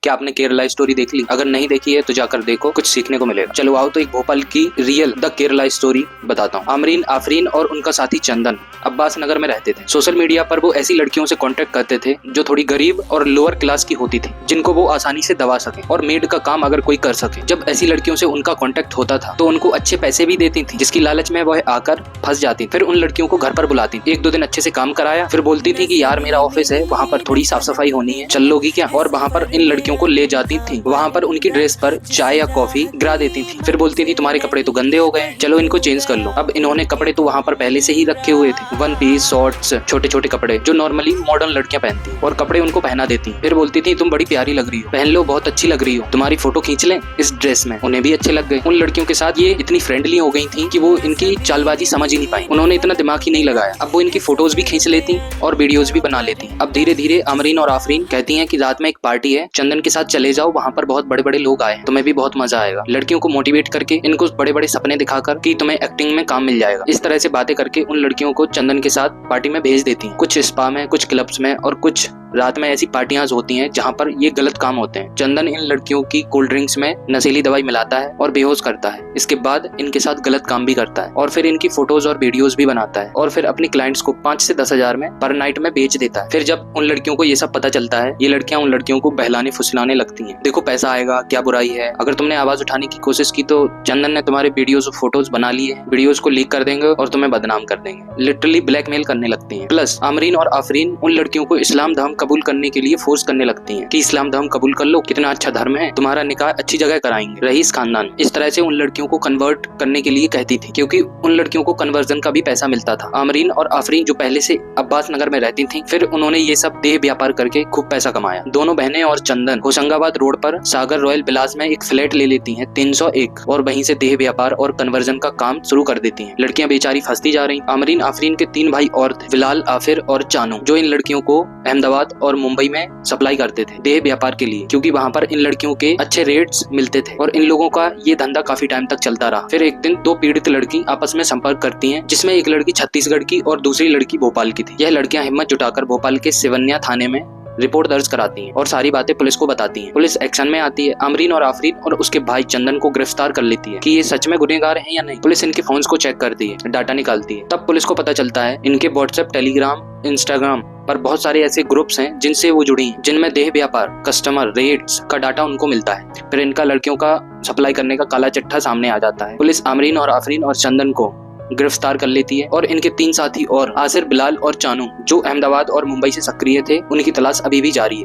क्या आपने केरला स्टोरी देख ली? अगर नहीं देखी है तो जाकर देखो, कुछ सीखने को मिलेगा। चलो आओ तो एक भोपाल की रियल द केरला स्टोरी बताता हूँ। आमरीन आफरीन और उनका साथी चंदन अब्बास नगर में रहते थे। सोशल मीडिया पर वो ऐसी लड़कियों से कांटेक्ट करते थे जो थोड़ी गरीब और लोअर क्लास की होती थी, जिनको वो आसानी से दबा सके और मेड का काम अगर कोई कर सके। जब ऐसी लड़कियों से उनका कांटेक्ट होता था तो उनको अच्छे पैसे भी देती थी, जिसकी लालच में वह आकर फंस जाती। फिर उन लड़कियों को घर पर बुलाती, एक दो दिन अच्छे से काम कराया, फिर बोलती थी कि यार मेरा ऑफिस है, वहाँ पर थोड़ी साफ सफाई होनी है, चल लोगी क्या? और वहाँ पर इन लड़कियों को ले जाती थी। वहाँ पर उनकी ड्रेस पर चाय या कॉफी गिरा देती थी। फिर बोलती थी तुम्हारे कपड़े तो गंदे हो गए, चलो इनको चेंज कर लो। अब इन्होंने कपड़े तो वहाँ पर पहले से ही रखे हुए थे, वन पीस, शॉर्ट्स, छोटे छोटे कपड़े जो नॉर्मली मॉडर्न लड़कियां पहनती, और कपड़े उनको पहना देती। फिर बोलती थी तुम बड़ी प्यारी लग रही हो, पहन लो, बहुत अच्छी लग रही हो, तुम्हारी फोटो खींच लें इस ड्रेस में। उन्हें भी अच्छे लग गए। उन लड़कियों के साथ ये इतनी फ्रेंडली हो गई थी कि वो इनकी चालबाजी समझ ही नहीं पाई। उन्होंने इतना दिमाग ही नहीं लगाया। अब वो इनकी फोटोज भी खींच लेती और वीडियोज भी बना लेती। अब धीरे धीरे अमरीन और आफरीन कहती है कि रात में एक पार्टी है, चंदन के साथ चले जाओ, वहाँ पर बहुत बड़े बड़े लोग आए, तुम्हें भी बहुत मजा आएगा। लड़कियों को मोटिवेट करके, इनको बड़े बड़े सपने दिखाकर कि तुम्हें एक्टिंग में काम मिल जाएगा, इस तरह से बातें करके उन लड़कियों को चंदन के साथ पार्टी में भेज देती हैं। कुछ स्पा में, कुछ क्लब्स में और कुछ रात में ऐसी पार्टियां होती हैं जहां पर ये गलत काम होते हैं। चंदन इन लड़कियों की कोल्ड ड्रिंक्स में नशीली दवाई मिलाता है और बेहोश करता है। इसके बाद इनके साथ गलत काम भी करता है और फिर इनकी फोटोज और वीडियोस भी बनाता है और फिर अपने क्लाइंट्स को 5 से 10 हजार में पर नाइट में बेच देता है। फिर जब उन लड़कियों को ये सब पता चलता है, ये लड़कियां उन लड़कियों को बहलाने फुसलाने लगती हैं। देखो पैसा आएगा, क्या बुराई है, अगर तुमने आवाज उठाने की कोशिश की तो चंदन ने तुम्हारे वीडियोस और फोटोज बना लिए, वीडियोस को लीक कर देंगे और तुम्हें बदनाम कर देंगे। लिटरली ब्लैकमेल करने लगती हैं। प्लस अमरीन और आफरीन उन लड़कियों को इस्लाम धर्म कबूल करने के लिए फोर्स करने लगती हैं कि इस्लाम धर्म कबूल कर लो, कितना अच्छा धर्म है, तुम्हारा निकाह अच्छी जगह कराएंगे, रईस खानदान। इस तरह से उन लड़कियों को कन्वर्ट करने के लिए कहती थी, क्योंकि उन लड़कियों को कन्वर्जन का भी पैसा मिलता था। आमरीन और आफरीन जो पहले से अब्बास नगर में रहती थी, फिर उन्होंने ये सब देह व्यापार करके खूब पैसा कमाया। दोनों बहनें और चंदन होशंगाबाद रोड पर सागर रॉयल विलास में एक फ्लैट ले लेती हैं 301 और वहीं से देह व्यापार और कन्वर्जन का काम शुरू कर देती हैं। लड़कियां बेचारी फंसती जा रही। आमरीन आफरीन के 3 भाई और थे, बिलाल, आफिर और चानू, जो इन लड़कियों को अहमदाबाद और मुंबई में सप्लाई करते थे देह व्यापार के लिए, क्योंकि वहाँ पर इन लड़कियों के अच्छे रेट्स मिलते थे और इन लोगों का ये धंधा काफी टाइम तक चलता रहा। फिर एक दिन 2 पीड़ित लड़की आपस में संपर्क करती हैं, जिसमें एक लड़की छत्तीसगढ़ की और दूसरी लड़की भोपाल की थी। यह लड़कियां हिम्मत जुटाकर भोपाल के सिवन्या थाने में रिपोर्ट दर्ज कराती हैं और सारी बातें पुलिस को बताती हैं। पुलिस एक्शन में आती है। अमरीन और आफरीन और उसके भाई चंदन को गिरफ्तार कर लेती है कि ये सच में गुनहगार हैं या नहीं। पुलिस इनके फोन्स को चेक करती है, डाटा निकालती है। तब पुलिस को पता चलता है इनके व्हाट्सएप, टेलीग्राम, इंस्टाग्राम पर बहुत सारे ऐसे ग्रुप्स हैं जिनसे वो जुड़ी हैं, जिनमें देह व्यापार, कस्टमर, रेट्स का डाटा उनको मिलता है। फिर इनका लड़कियों का सप्लाई करने का काला चिट्ठा सामने आ जाता है। पुलिस अमरीन और आफरीन और चंदन को गिरफ्तार कर लेती है और इनके 3 साथी और आसिर, बिलाल और चानू, जो अहमदाबाद और मुंबई से सक्रिय थे, उनकी तलाश अभी भी जारी है।